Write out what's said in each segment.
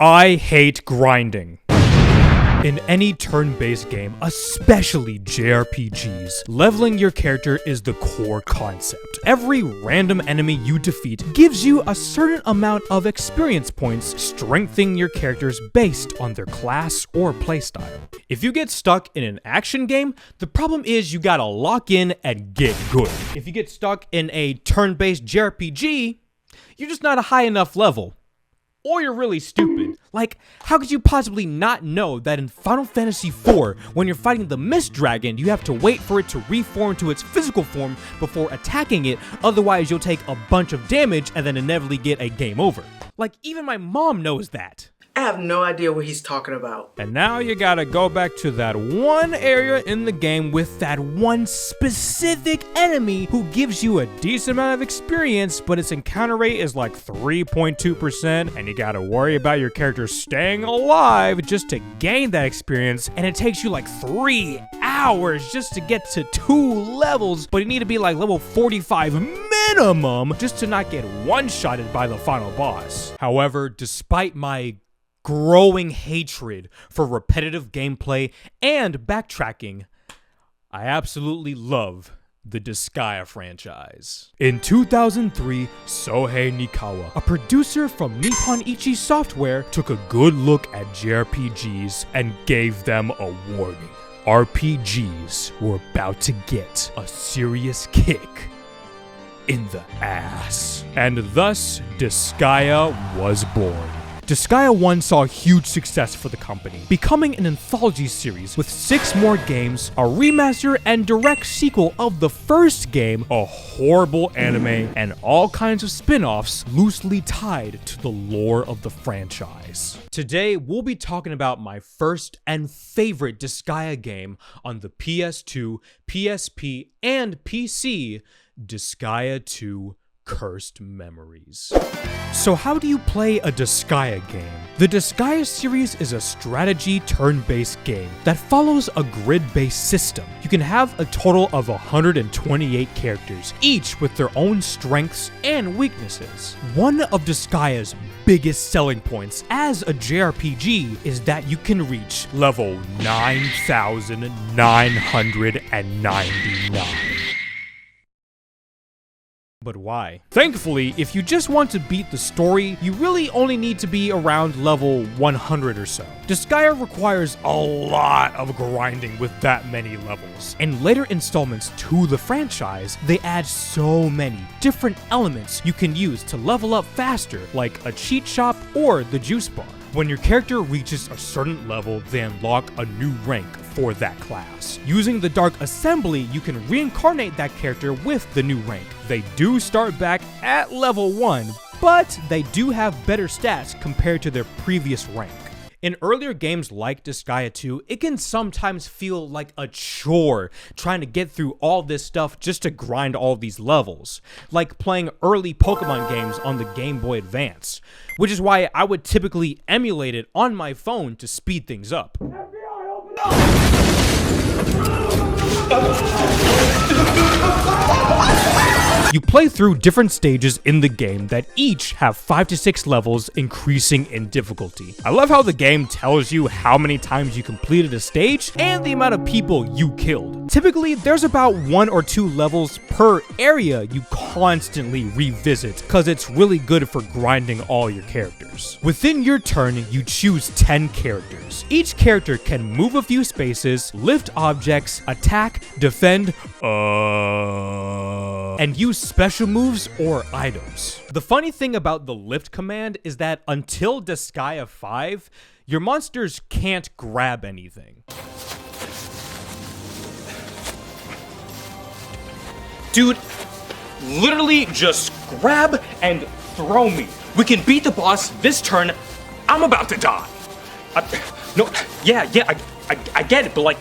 I hate grinding. In any turn-based game, especially JRPGs, leveling your character is the core concept. Every random enemy you defeat gives you a certain amount of experience points, strengthening your characters based on their class or playstyle. If you get stuck in an action game, the problem is you gotta lock in and get good. If you get stuck in a turn-based JRPG, you're just not a high enough level. Or you're really stupid. Like, how could you possibly not know that in Final Fantasy IV, when you're fighting the Mist Dragon, you have to wait for it to reform to its physical form before attacking it, otherwise you'll take a bunch of damage and then inevitably get a game over. Like, even my mom knows that. I have no idea what he's talking about. And now you gotta go back to that one area in the game with that one specific enemy who gives you a decent amount of experience, but its encounter rate is like 3.2%, and you gotta worry about your character staying alive just to gain that experience, and it takes you like 3 hours just to get to 2 levels, but you need to be like level 45 minimum just to not get one-shotted by the final boss. However, despite my growing hatred for repetitive gameplay and backtracking, I absolutely love the Disgaea franchise. In 2003, Sohei Nikawa, a producer from Nippon Ichi Software, took a good look at JRPGs and gave them a warning. RPGs were about to get a serious kick in the ass. And thus, Disgaea was born. Disgaea 1 saw huge success for the company, becoming an anthology series with 6 more games, a remaster and direct sequel of the first game, a horrible anime, and all kinds of spin-offs loosely tied to the lore of the franchise. Today, we'll be talking about my first and favorite Disgaea game on the PS2, PSP, and PC, Disgaea 2: Cursed Memories. So how do you play a Disgaea game? The Disgaea series is a strategy turn-based game that follows a grid-based system. You can have a total of 128 characters, each with their own strengths and weaknesses. One of Disgaea's biggest selling points as a JRPG is that you can reach level 9,999. But why? Thankfully, if you just want to beat the story, you really only need to be around level 100 or so. Disgaea requires a lot of grinding with that many levels. In later installments to the franchise, they add so many different elements you can use to level up faster, like a cheat shop or the juice bar. When your character reaches a certain level, they unlock a new rank for that class. Using the Dark Assembly, you can reincarnate that character with the new rank. They do start back at level 1, but they do have better stats compared to their previous rank. In earlier games like Disgaea 2, it can sometimes feel like a chore trying to get through all this stuff just to grind all these levels, like playing early Pokemon games on the Game Boy Advance, which is why I would typically emulate it on my phone to speed things up. FBI, open You play through different stages in the game that each have 5 to 6 levels, increasing in difficulty. I love how the game tells you how many times you completed a stage and the amount of people you killed. Typically, there's about 1 or 2 levels per area you constantly revisit, because it's really good for grinding all your characters. Within your turn, you choose 10 characters. Each character can move a few spaces, lift objects, attack, defend, and use special moves or items. The funny thing about the lift command is that until Disgaea 5, your monsters can't grab anything. Dude, literally just grab and throw me. We can beat the boss this turn. I'm about to die. I get it, but like,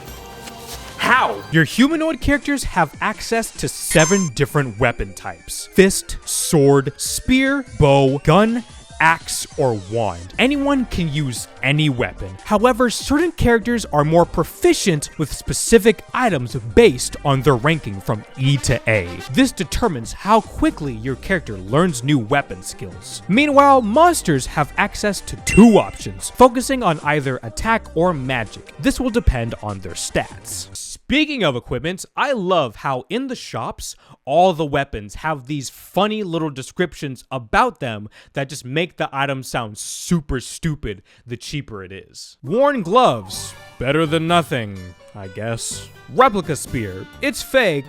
how? Your humanoid characters have access to 7 different weapon types: fist, sword, spear, bow, gun, axe, or wand. Anyone can use any weapon. However, certain characters are more proficient with specific items based on their ranking from E to A. This determines how quickly your character learns new weapon skills. Meanwhile, monsters have access to two options, focusing on either attack or magic. This will depend on their stats. Speaking of equipment, I love how in the shops, all the weapons have these funny little descriptions about them that just make the item sound super stupid the cheaper it is. Worn gloves, better than nothing, I guess. Replica spear, it's fake,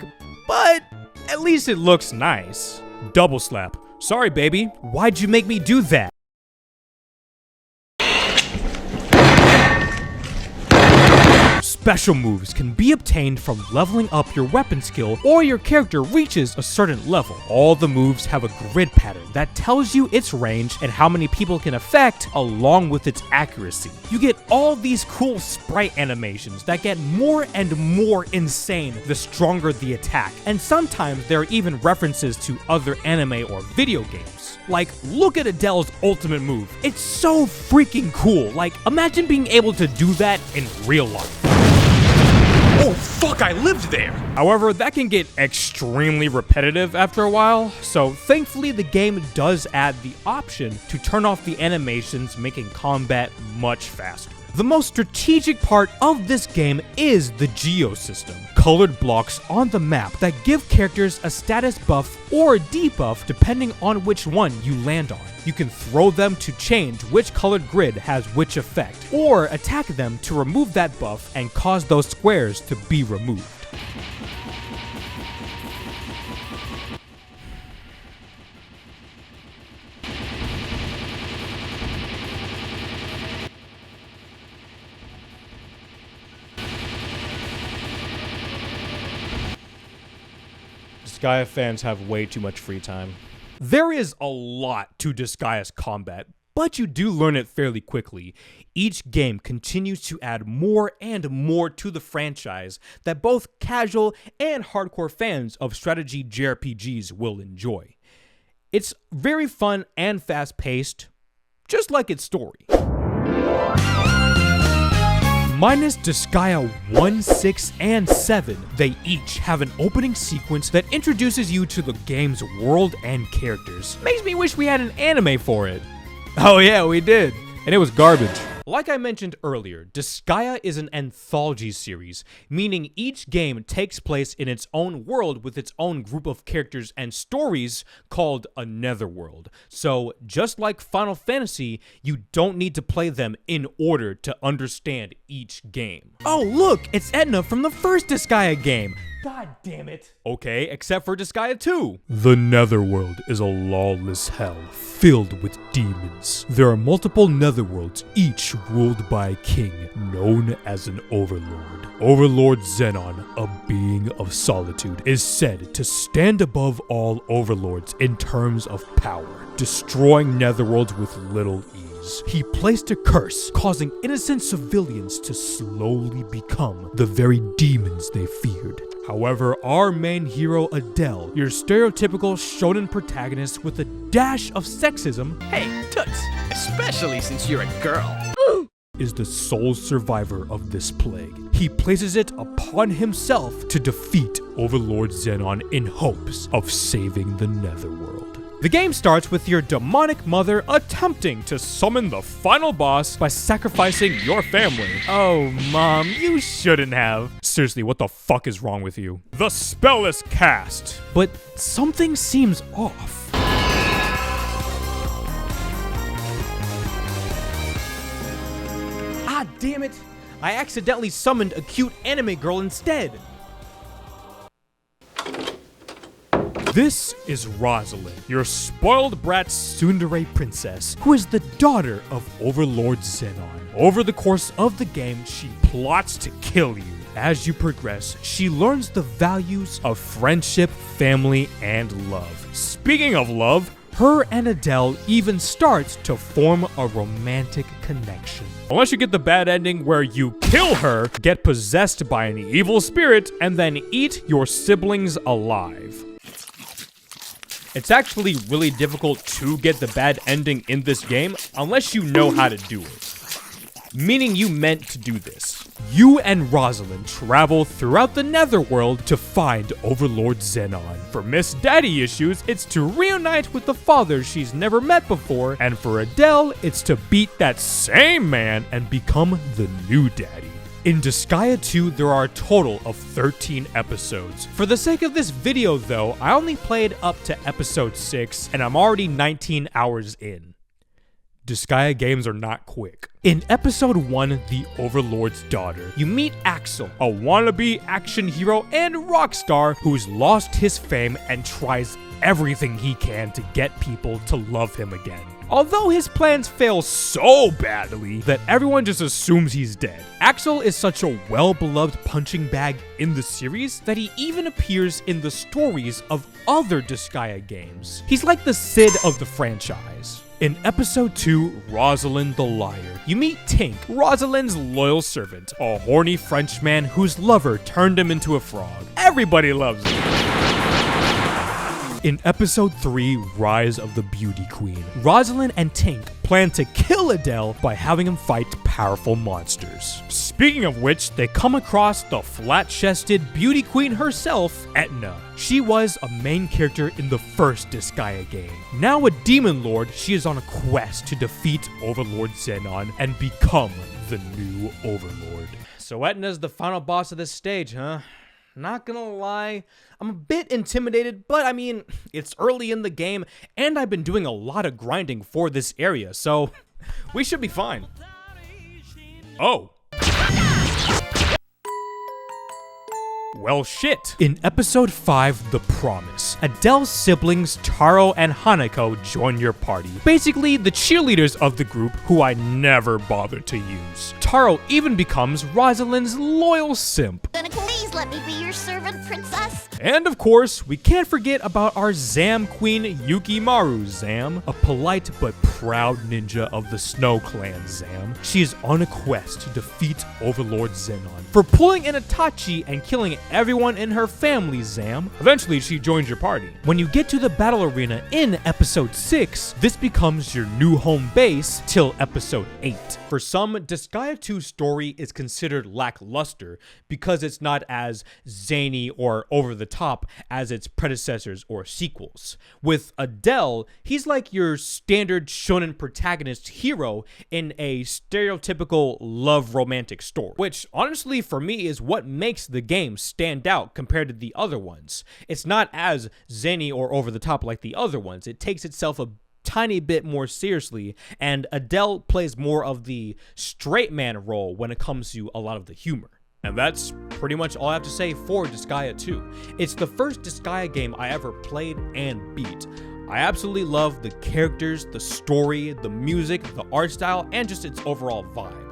but at least it looks nice. Double slap, sorry baby, why'd you make me do that? Special moves can be obtained from leveling up your weapon skill or your character reaches a certain level. All the moves have a grid pattern that tells you its range and how many people can affect along with its accuracy. You get all these cool sprite animations that get more and more insane the stronger the attack, and sometimes there are even references to other anime or video games. Like, look at Adele's ultimate move. It's so freaking cool. Like, imagine being able to do that in real life. Oh fuck, I lived there! However, that can get extremely repetitive after a while, so thankfully the game does add the option to turn off the animations, making combat much faster. The most strategic part of this game is the geo system, colored blocks on the map that give characters a status buff or a debuff depending on which one you land on. You can throw them to change which colored grid has which effect, or attack them to remove that buff and cause those squares to be removed. Disgaea fans have way too much free time. There is a lot to Disgaea's combat, but you do learn it fairly quickly. Each game continues to add more and more to the franchise that both casual and hardcore fans of strategy JRPGs will enjoy. It's very fun and fast-paced, just like its story. Minus Disgaea 1, 6, and 7, they each have an opening sequence that introduces you to the game's world and characters. Makes me wish we had an anime for it. Oh yeah, we did. And it was garbage. Like I mentioned earlier, Disgaea is an anthology series, meaning each game takes place in its own world with its own group of characters and stories called a netherworld. So, just like Final Fantasy, you don't need to play them in order to understand each game. Oh look, it's Etna from the first Disgaea game! God damn it. Okay, except for Disgaea 2. The netherworld is a lawless hell filled with demons. There are multiple netherworlds, each ruled by a king known as an overlord. Overlord Xenon, a being of solitude, is said to stand above all overlords in terms of power, destroying netherworlds with little ease. He placed a curse, causing innocent civilians to slowly become the very demons they feared. However, our main hero Adele, your stereotypical shonen protagonist with a dash of sexism, hey, toots, especially since you're a girl, is the sole survivor of this plague. He places it upon himself to defeat Overlord Xenon in hopes of saving the netherworld. The game starts with your demonic mother attempting to summon the final boss by sacrificing your family. Oh, Mom, you shouldn't have. Seriously, what the fuck is wrong with you? The spell is cast, but something seems off. Ah, damn it! I accidentally summoned a cute anime girl instead. This is Rosalind, your spoiled brat tsundere princess, who is the daughter of Overlord Xenon. Over the course of the game, she plots to kill you. As you progress, she learns the values of friendship, family, and love. Speaking of love, her and Adele even starts to form a romantic connection. Unless you get the bad ending where you kill her, get possessed by an evil spirit, and then eat your siblings alive. It's actually really difficult to get the bad ending in this game unless you know how to do it. Meaning you meant to do this. You and Rosalind travel throughout the Netherworld to find Overlord Xenon. For Miss Daddy Issues, it's to reunite with the father she's never met before, and for Adele, it's to beat that same man and become the new daddy. In Disgaea 2, there are a total of 13 episodes. For the sake of this video though, I only played up to episode 6, and I'm already 19 hours in. Disgaea games are not quick. In episode 1, The Overlord's Daughter, you meet Axel, a wannabe action hero and rock star who's lost his fame and tries everything he can to get people to love him again. Although his plans fail so badly that everyone just assumes he's dead. Axel is such a well-beloved punching bag in the series that he even appears in the stories of other Disgaea games. He's like the Sid of the franchise. In episode 2, Rosalind the Liar, you meet Tink, Rosalind's loyal servant, a horny Frenchman whose lover turned him into a frog. Everybody loves him. In episode 3, Rise of the Beauty Queen, Rosalind and Tink plan to kill Adele by having him fight powerful monsters. Speaking of which, they come across the flat-chested beauty queen herself, Etna. She was a main character in the first Disgaea game. Now a demon lord, she is on a quest to defeat Overlord Xenon and become the new Overlord. So Etna's the final boss of this stage, huh? Not gonna lie, I'm a bit intimidated, but I mean, it's early in the game, and I've been doing a lot of grinding for this area, so we should be fine. Oh. Well shit. In episode 5, The Promise, Adele's siblings Taro and Hanako join your party. Basically, the cheerleaders of the group who I never bothered to use. Taro even becomes Rosalind's loyal simp. Gonna please let me be your servant, princess? And of course, we can't forget about our Zam queen Yukimaru Zam, a polite but proud ninja of the Snow Clan Zam. She is on a quest to defeat Overlord Xenon for pulling an Itachi and killing everyone in her family, Zam. Eventually, she joins your party. When you get to the battle arena in episode 6, this becomes your new home base till episode 8. For some, Disgaea 2's story is considered lackluster because it's not as zany or over the top as its predecessors or sequels. With Adele, he's like your standard shonen protagonist hero in a stereotypical love romantic story, which honestly for me is what makes the game stand out compared to the other ones. It's not as zany or over the top like the other ones. It takes itself a tiny bit more seriously, and Adele plays more of the straight man role when it comes to a lot of the humor. And that's pretty much all I have to say for Disgaea 2. It's the first Disgaea game I ever played and beat. I absolutely love the characters, the story, the music, the art style, and just its overall vibe.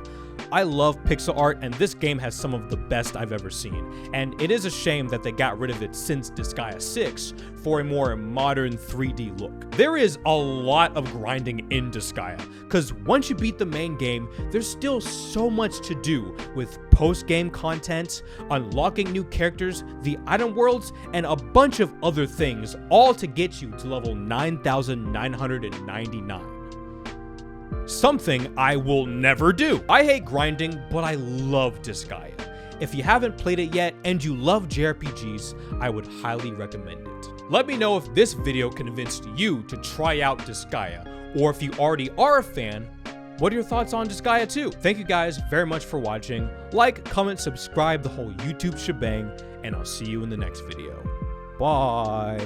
I love pixel art, and this game has some of the best I've ever seen, and it is a shame that they got rid of it since Disgaea 6 for a more modern 3D look. There is a lot of grinding in Disgaea, because once you beat the main game, there's still so much to do with post-game content, unlocking new characters, the item worlds, and a bunch of other things, all to get you to level 9,999. Something I will never do. I hate grinding, but I love Disgaea. If you haven't played it yet and you love JRPGs, I would highly recommend it. Let me know if this video convinced you to try out Disgaea, or if you already are a fan, what are your thoughts on Disgaea 2? Thank you guys very much for watching. Like, comment, subscribe, the whole YouTube shebang, and I'll see you in the next video. Bye.